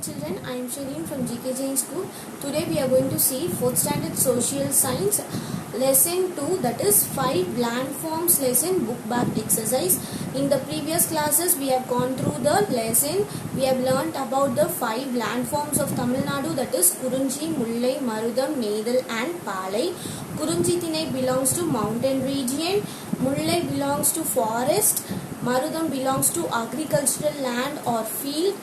children, I am Shireen from GK Jain School. Today we are going to see 4th standard social science lesson 2, that is 5 landforms lesson book back exercise. In the previous classes we have gone through the lesson. We have learnt about the 5 landforms of Tamil Nadu, that is Kurunji, Mullai, Marudam, Neidal and Palai. Kurunji Thinai belongs to mountain region, Mullai belongs to forest, Marudam belongs to agricultural land or field,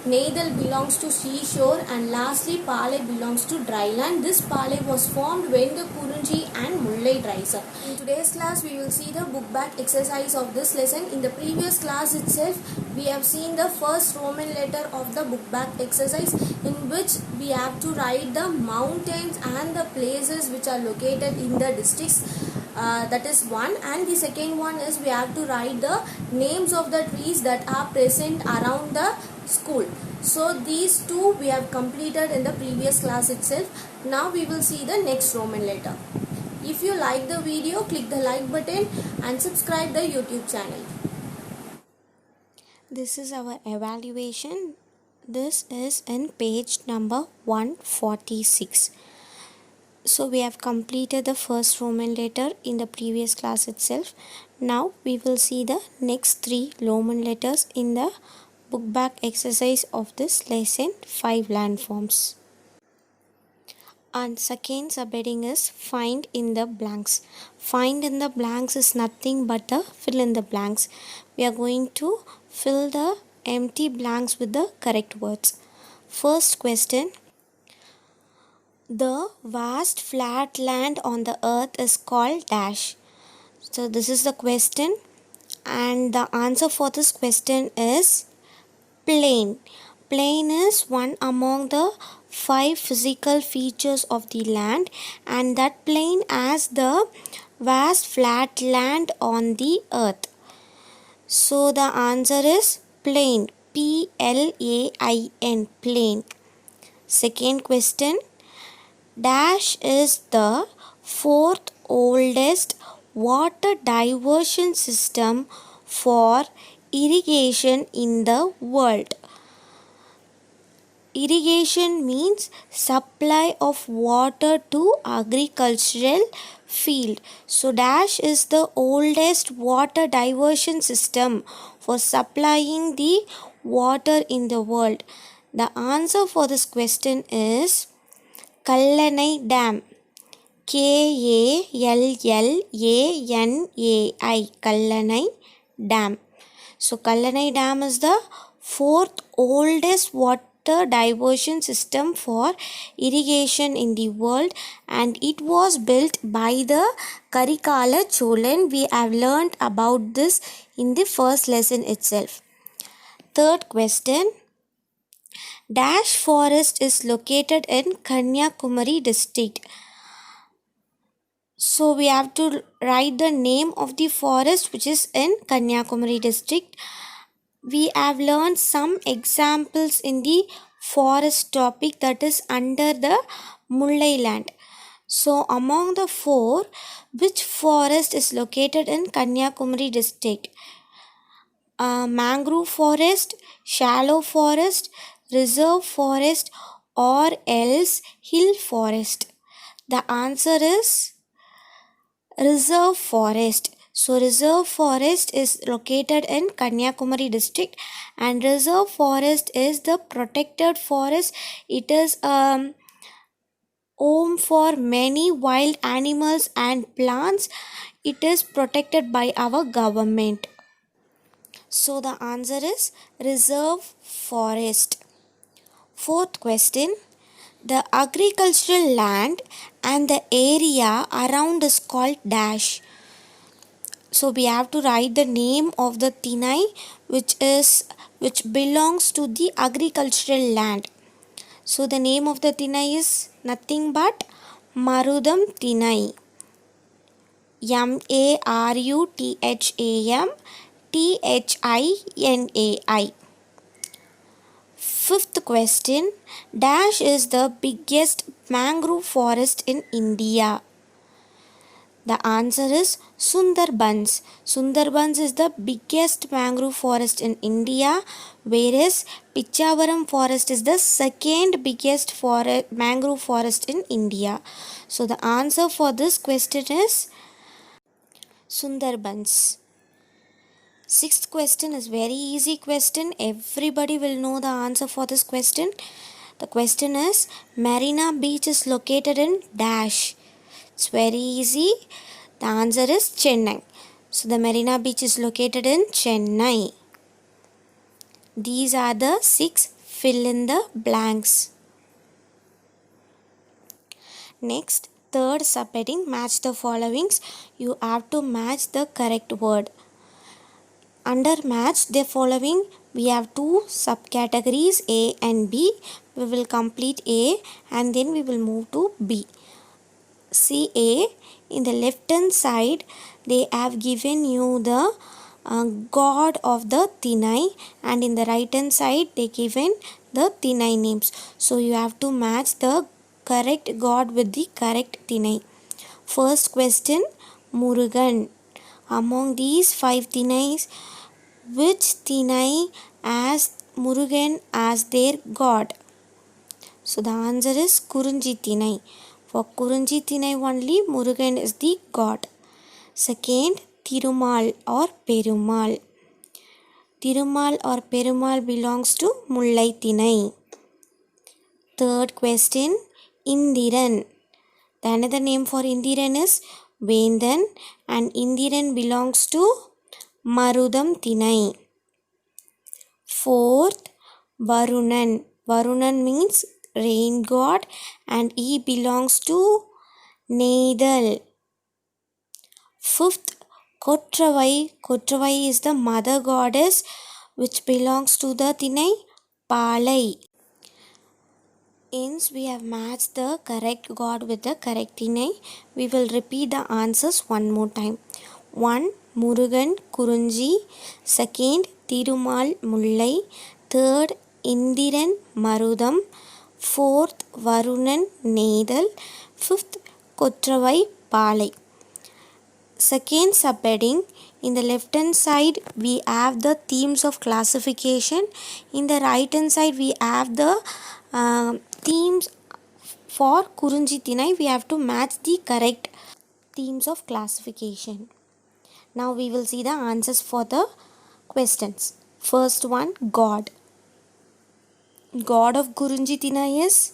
Neidal belongs to seashore, and lastly Palai belongs to dry land. This Palai was formed when the Kurunji and Mullai dries up. In today's class we will see the book back exercise of this lesson. In the previous class itself we have seen the first Roman letter of the book back exercise, in which we have to write the mountains and the places which are located in the districts. That is one, and the second one is we have to write the names of the trees that are present around the school. So these two we have completed in the previous class itself. Now we will see the next Roman letter. If you like the video, click the like button and subscribe the YouTube channel. This is our evaluation. This is in page number 146. So we have completed the first Roman letter in the previous class itself. Now we will see the next 3 Roman letters in the book back exercise of this lesson, 5 landforms. And second subheading is find in the blanks. Find in the blanks is nothing but a fill in the blanks. We are going to fill the empty blanks with the correct words. First question. The vast flat land on the earth is called dash. So this is the question, and the answer for this question is plain. Plain is one among the 5 physical features of the land, and that plain has the vast flat land on the earth. So the answer is plain. P-L-A-I-N, plain. Second question. Dash is the 4th oldest water diversion system for irrigation in the world. Irrigation means supply of water to agricultural field. So dash is the oldest water diversion system for supplying the water in the world. The answer for this question is Kallanai Dam. K-A-L-L-A-N-A-I, Kallanai Dam. So Kallanai Dam is the 4th oldest water diversion system for irrigation in the world, and it was built by the Karikala Cholan. We have learnt about this in the first lesson itself. Third question. Dash forest is located in Kanyakumari district. So we have to write the name of the forest which is in Kanyakumari district. We have learned some examples in the forest topic, that is under the Mullai land. So among the 4, which forest is located in Kanyakumari district? Mangrove forest, shallow forest, reserve forest, or else hill forest? The answer is reserve forest. So reserve forest is located in Kanyakumari district, and reserve forest is the protected forest. It is home for many wild animals and plants. It is protected by our government. So the answer is reserve forest. Fourth question. The agricultural land and the area around is called dash. So we have to write the name of the Thinai which belongs to the agricultural land. So the name of the Thinai is nothing but Marudam Thinai. M-A-R-U-T-H-A-M Thinai. Fifth question. Dash is the biggest mangrove forest in India. The answer is Sundarbans. Sundarbans is the biggest mangrove forest in India, whereas Pichavaram forest is the second biggest mangrove forest in India. So the answer for this question is Sundarbans. Sixth question is very easy question. Everybody will know the answer for this question. The question is Marina Beach is located in dash. It's very easy. The answer is Chennai. So the Marina Beach is located in Chennai. These are the 6 fill in the blanks. Next, third subheading, match the followings. You have to match the correct word. Under match the following, we have 2 subcategories A and B. We will complete A and then we will move to B. See A, in the left hand side they have given you the god of the Tinai, and in the right hand side they given the Tinai names. So you have to match the correct god with the correct Tinai. First question, Murugan. Among these 5 Tinais, which Tinai as Murugan as their god? So the answer is Kurunji Tinai. For Kurunji Tinai only Murugan is the god. Second, Tirumal or Perumal. Tirumal or Perumal belongs to Mullai Tinai. Third question, Indiran. The another name for Indiran is Vendan, and Indiran belongs to Marudam Tinai. Fourth, Varunan. Varunan means rain god and he belongs to Neidal. Fifth, Kotravai. Kotravai is the mother goddess which belongs to the Tinai Palai. Hence we have matched the correct god with the correct Tinai. We will repeat the answers one more time. 1. Murugan Kurunji. Second, Tirumal Mullai. Third, Indiran Marudam. Fourth, Varunan Neidal. Fifth, Kotravai Palai. Second subheading, in the left hand side we have the themes of classification. In the right hand side we have the themes for Kurunji Tinai. We have to match the correct themes of classification. Now we will see the answers for the questions. First one, God. God of Kurunji Tinai is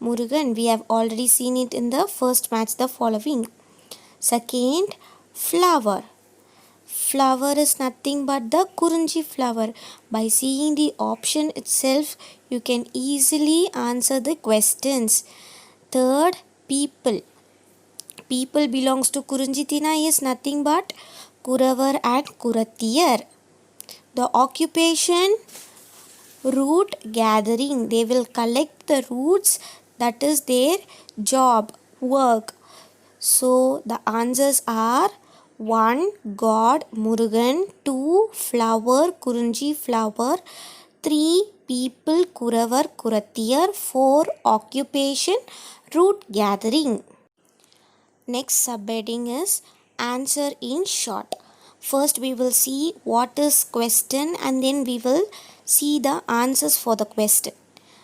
Murugan. We have already seen it in the first match the following. Second, flower. Flower is nothing but the Kurunji flower. By seeing the option itself, you can easily answer the questions. Third, people. People belongs to Kurunji Tinai is nothing but Kuravar and Kuratiyar. The occupation, root gathering. They will collect the roots, that is their job, work. So the answers are 1. God Murugan. 2. Flower Kurunji flower. 3. People Kuravar Kuratiyar. 4. Occupation, root gathering. Next subheading is answer in short. First we will see what is question and then we will see the answers for the question.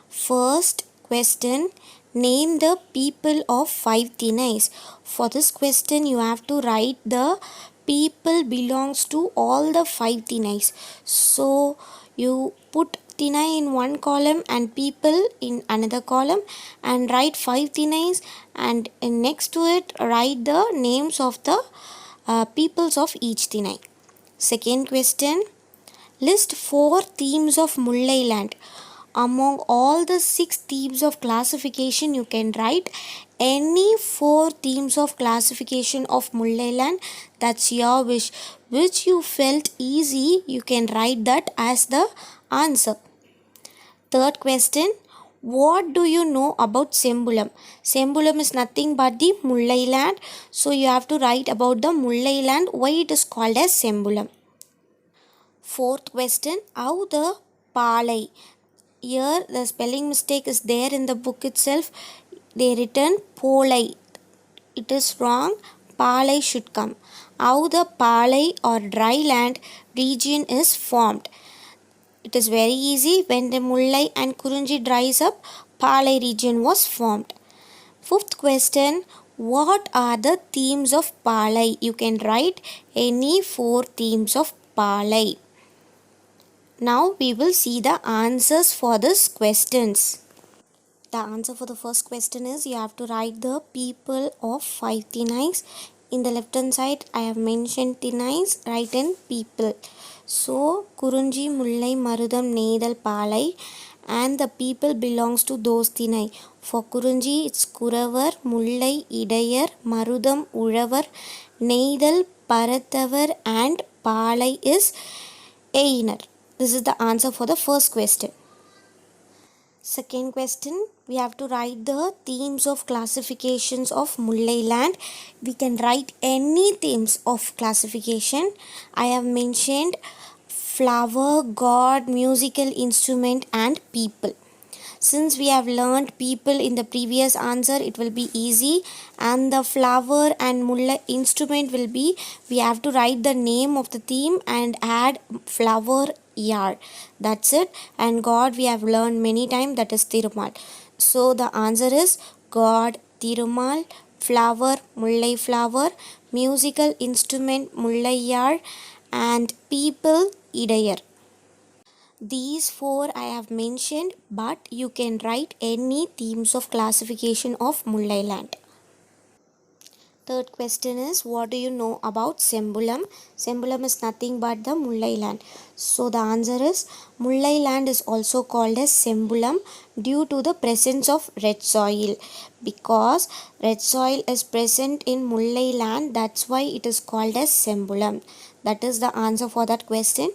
First question, name the people of 5 Tinais. For this question you have to write the people belongs to all the 5 Tinais. So you put Tinai in one column and people in another column and write 5 Tinais, and next to it write the names of the peoples of each Tinai. Second question, list 4 themes of Mullai land. Among all the 6 themes of classification, you can write any 4 themes of classification of Mullai land. That's your wish. Which you felt easy, you can write that as the answer. Third question, what do you know about Sembulam? Sembulam is nothing but the Mullai land. So you have to write about the Mullai land, why it is called as Sembulam. Fourth question, how the Palai. Here the spelling mistake is there in the book itself. They written Polai. It is wrong. Palai should come. How the Palai or dry land region is formed. It is very easy. When the Mullai and Kurunji dries up, Palai region was formed. Fifth question, what are the themes of Palai? You can write any 4 themes of Palai. Now we will see the answers for these questions. The answer for the first question is you have to write the people of 5 Thinais. In the left hand side I have mentioned Thinais, write in people. So Kurunji, Mullai, Marudam, Neidal, Palai, and the people belongs to those Thinai. For Kurunji it's Kuravar, Mullai, Idayar, Marudam, Ulavar, Neidal, Parathavar, and Palai is Einar. This is the answer for the first question. Second question, we have to write the themes of classifications of Mullai land. We can write any themes of classification. I have mentioned flower, god, musical instrument, and people. Since we have learned people in the previous answer, it will be easy, and the flower and Mullai instrument will be, we have to write the name of the theme and add flower yard. That's it. And god we have learned many times, that is Thirumal. So the answer is god, Thirumal, flower, Mullai flower, musical instrument, Mullai yard, and people, Idayar. These 4 I have mentioned, but you can write any themes of classification of Mullai land. Third question is, what do you know about Sembulam? Sembulam is nothing but the Mullai land. So the answer is, Mullai land is also called as Sembulam due to the presence of red soil. Because red soil is present in Mullai land, that's why it is called as Sembulam. That is the answer for that question.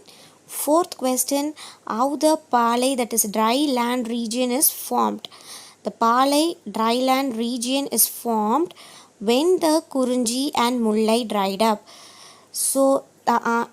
Fourth question, how the Palai, that is dry land region, is formed. The Palai dry land region is formed when the Kurunji and Mullai dried up. So the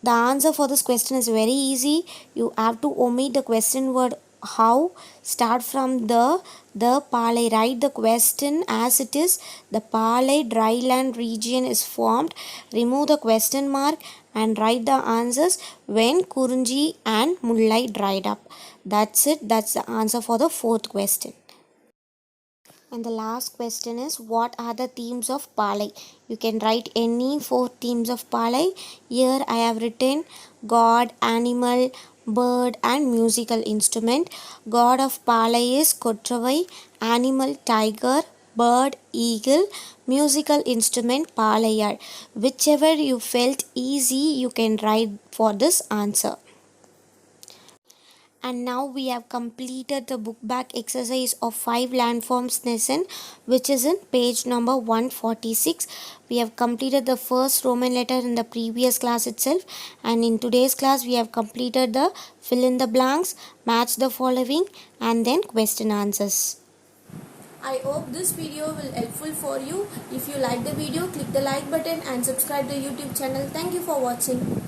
answer for this question is very easy. You have to omit the question word how, start from the Palai, write the question as it is. The Palai dry land region is formed, remove the question mark and write the answers when Kurunji and Mullai dried up. That's it. That's the answer for the fourth question. And the last question is, what are the themes of Palai? You can write any 4 themes of Palai. Here I have written god, animal, bird, and musical instrument. God of Palai is Kotravai, animal tiger, bird eagle, musical instrument Palayar. Whichever you felt easy, you can write for this answer. And now we have completed the book back exercise of 5 landforms lesson, which is in page number 146. We have completed the first Roman letter in the previous class itself, and in today's class we have completed the fill in the blanks, match the following, and then question answers. I hope this video will helpful for you. If you like the video, click the like button and subscribe the YouTube channel. Thank you for watching.